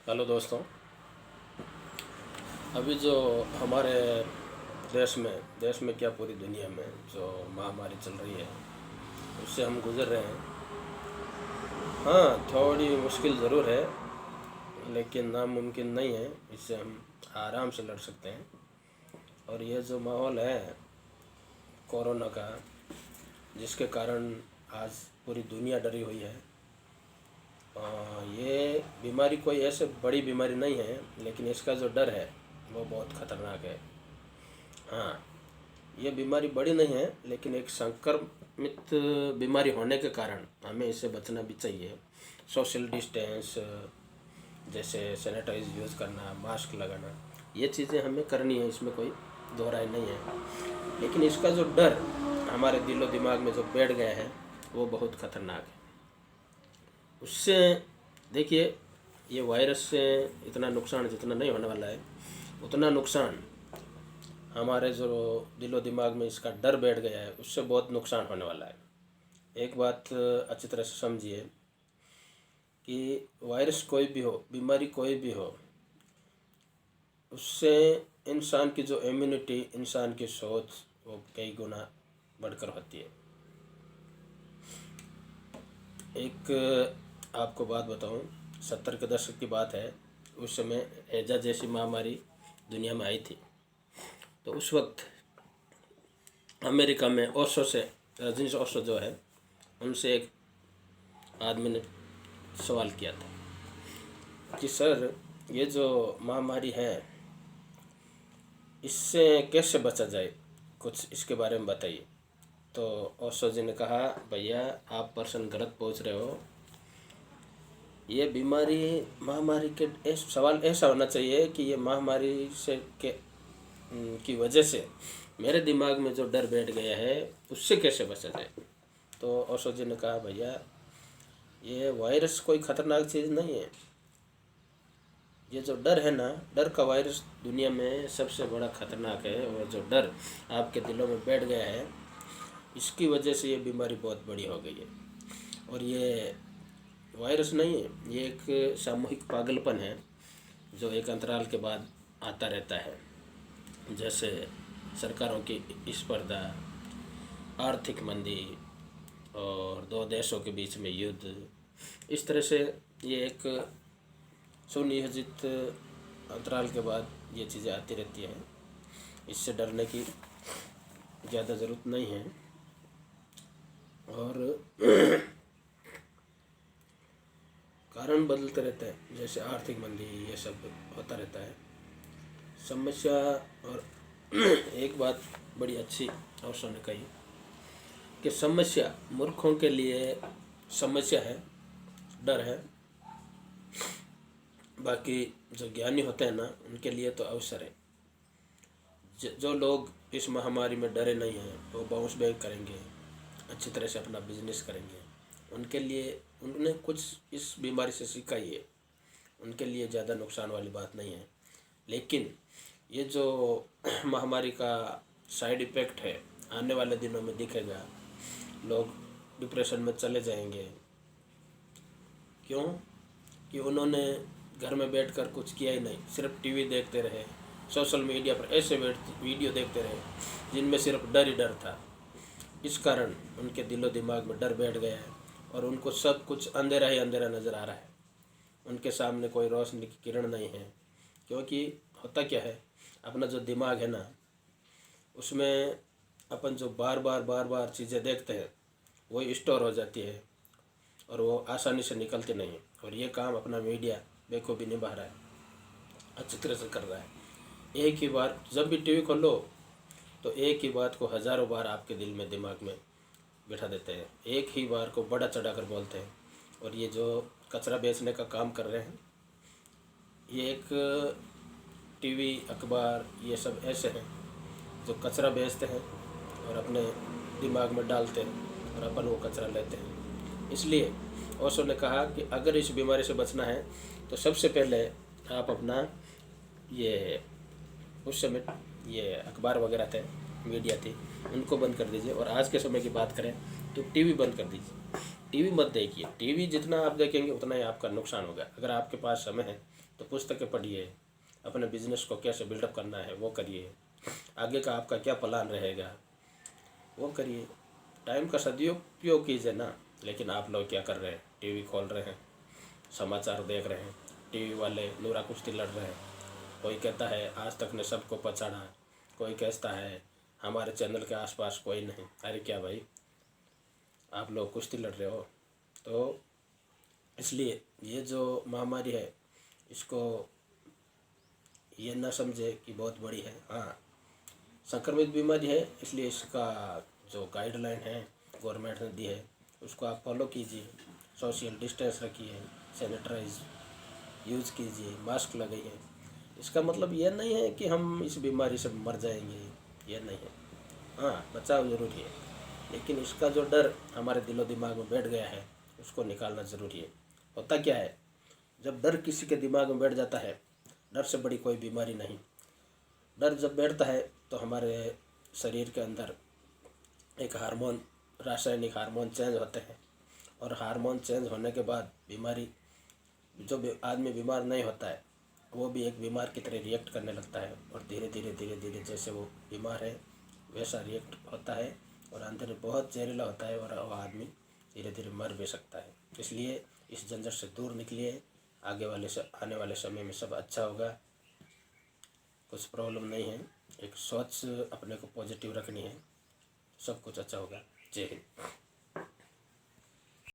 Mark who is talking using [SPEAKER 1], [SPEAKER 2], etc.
[SPEAKER 1] Hello दोस्तों। अभी जो हमारे देश में क्या पूरी दुनिया में जो महामारी चल रही है उससे हम गुजर रहे हैं। हाँ, थोड़ी मुश्किल ज़रूर है लेकिन नामुमकिन नहीं है। इससे हम आराम से लड़ सकते हैं। और ये जो माहौल है कोरोना का, जिसके कारण आज पूरी दुनिया डरी हुई है। ये बीमारी कोई ऐसे बड़ी बीमारी नहीं है लेकिन इसका जो डर है वो बहुत ख़तरनाक है। हाँ, ये बीमारी बड़ी नहीं है लेकिन एक संक्रमित बीमारी होने के कारण हमें इससे बचना भी चाहिए। सोशल डिस्टेंस, जैसे सैनिटाइज यूज़ करना, मास्क लगाना, ये चीज़ें हमें करनी है, इसमें कोई दो राय नहीं है। लेकिन इसका जो डर हमारे दिलो दिमाग में जो बैठ गया है वो बहुत ख़तरनाक है। उससे देखिए, ये वायरस से इतना नुकसान जितना नहीं होने वाला है, उतना नुकसान हमारे जो दिलो दिमाग में इसका डर बैठ गया है उससे बहुत नुकसान होने वाला है। एक बात अच्छी तरह से समझिए कि वायरस कोई भी हो, बीमारी कोई भी हो, उससे इंसान की जो इम्यूनिटी, इंसान की सोच, वो कई गुना बढ़कर होती है। एक आपको बात बताऊं, 70 के दशक की बात है। उस समय हैजा जैसी महामारी दुनिया में आई थी। तो उस वक्त अमेरिका में ओशो से, रजनीश ओशो जो है, उनसे एक आदमी ने सवाल किया था कि सर, ये जो महामारी है इससे कैसे बचा जाए, कुछ इसके बारे में बताइए। तो ओशो जी ने कहा, भैया आप पर्सन गलत पूछ रहे हो। ये बीमारी, महामारी के सवाल ऐसा होना चाहिए कि ये महामारी से की वजह से मेरे दिमाग में जो डर बैठ गया है उससे कैसे बचा जाए। तो ओशो जी ने कहा, भैया ये वायरस कोई ख़तरनाक चीज़ नहीं है। ये जो डर है ना, डर का वायरस दुनिया में सबसे बड़ा ख़तरनाक है। और जो डर आपके दिलों में बैठ गया है, इसकी वजह से ये बीमारी बहुत बड़ी हो गई है। और ये वायरस नहीं है, ये एक सामूहिक पागलपन है जो एक अंतराल के बाद आता रहता है। जैसे सरकारों की स्पर्धा, आर्थिक मंदी और दो देशों के बीच में युद्ध, इस तरह से ये एक सुनियोजित अंतराल के बाद ये चीज़ें आती रहती हैं। इससे डरने की ज़्यादा ज़रूरत नहीं है। और कारण बदलते रहते हैं, जैसे आर्थिक मंदी, ये सब होता रहता है समस्या। और एक बात बड़ी अच्छी ओशो ने कही कि समस्या मूर्खों के लिए समस्या है, डर है, बाकी जो ज्ञानी होते हैं ना, उनके लिए तो अवसर है। जो लोग इस महामारी में डरे नहीं हैं वो बाउंस बैक करेंगे, अच्छी तरह से अपना बिजनेस करेंगे। उनके लिए, उन्होंने कुछ इस बीमारी से सीखा ही है, उनके लिए ज़्यादा नुकसान वाली बात नहीं है। लेकिन ये जो महामारी का साइड इफ़ेक्ट है, आने वाले दिनों में दिखेगा। लोग डिप्रेशन में चले जाएंगे। क्यों? कि उन्होंने घर में बैठकर कुछ किया ही नहीं, सिर्फ टीवी देखते रहे, सोशल मीडिया पर ऐसे वीडियो देखते रहे जिनमें सिर्फ डर ही डर था। इस कारण उनके दिलो दिमाग में डर बैठ गया है और उनको सब कुछ अंधेरा ही अंधेरा नज़र आ रहा है। उनके सामने कोई रोशनी की किरण नहीं है। क्योंकि होता क्या है, अपना जो दिमाग है ना, उसमें अपन जो बार बार चीज़ें देखते हैं वही स्टोर हो जाती है और वो आसानी से निकलती नहीं है। और ये काम अपना मीडिया बेखूबी निभा रहा है, अच्छी तरह से कर रहा है। एक ही बार जब भी टीवी खोलो तो एक ही बात को हज़ारों बार आपके दिल में, दिमाग में बिठा देते हैं, एक ही बार को बड़ा चढ़ा कर बोलते हैं। और ये जो कचरा बेचने का काम कर रहे हैं, ये एक टीवी, अखबार, ये सब ऐसे हैं जो कचरा बेचते हैं और अपने दिमाग में डालते हैं और अपन वो कचरा लेते हैं। इसलिए ओशो ने कहा कि अगर इस बीमारी से बचना है तो सबसे पहले आप अपना ये, उस समय ये अखबार वगैरह थे, मीडिया थी, उनको बंद कर दीजिए। और आज के समय की बात करें तो टीवी बंद कर दीजिए। टीवी मत देखिए। टीवी जितना आप देखेंगे उतना ही आपका नुकसान होगा। अगर आपके पास समय है तो पुस्तकें पढ़िए, अपने बिजनेस को कैसे बिल्डअप करना है वो करिए, आगे का आपका क्या प्लान रहेगा वो करिए। टाइम का सदुपयोग कीजिए ना। लेकिन आप लोग क्या कर रहे हैं, टीवी खोल रहे हैं, समाचार देख रहे हैं, टीवी वाले नूरा कुश्ती लड़ रहे हैं। कोई कहता है आज तक ने सबको पछाड़ा, कोई कहता है हमारे चैनल के आसपास कोई नहीं। अरे क्या भाई, आप लोग कुश्ती लड़ रहे हो। तो इसलिए ये जो महामारी है इसको ये ना समझे कि बहुत बड़ी है। हाँ, संक्रमित बीमारी है, इसलिए इसका जो गाइडलाइन है गवर्नमेंट ने दी है उसको आप फॉलो कीजिए। सोशल डिस्टेंस रखिए, सैनिटाइज यूज़ कीजिए, मास्क लगाइए। इसका मतलब ये नहीं है कि हम इस बीमारी से मर जाएंगे, ये नहीं है। हाँ, बचाव ज़रूरी है, लेकिन इसका जो डर हमारे दिलो दिमाग में बैठ गया है उसको निकालना ज़रूरी है। होता क्या है, जब डर किसी के दिमाग में बैठ जाता है, डर से बड़ी कोई बीमारी नहीं। डर जब बैठता है तो हमारे शरीर के अंदर एक हार्मोन, रासायनिक हार्मोन चेंज होते हैं, और हार्मोन चेंज होने के बाद बीमारी, जो आदमी बीमार नहीं होता है वो भी एक बीमार की तरह रिएक्ट करने लगता है, और धीरे धीरे धीरे धीरे जैसे वो बीमार है वैसा रिएक्ट होता है, और अंदर बहुत जहरीला होता है, और वो आदमी धीरे धीरे मर भी सकता है। इसलिए इस झंझट से दूर निकलिए। आने वाले समय में सब अच्छा होगा, कुछ प्रॉब्लम नहीं है। एक सोच अपने को पॉजिटिव रखनी है, सब कुछ अच्छा होगा। जय हिंद।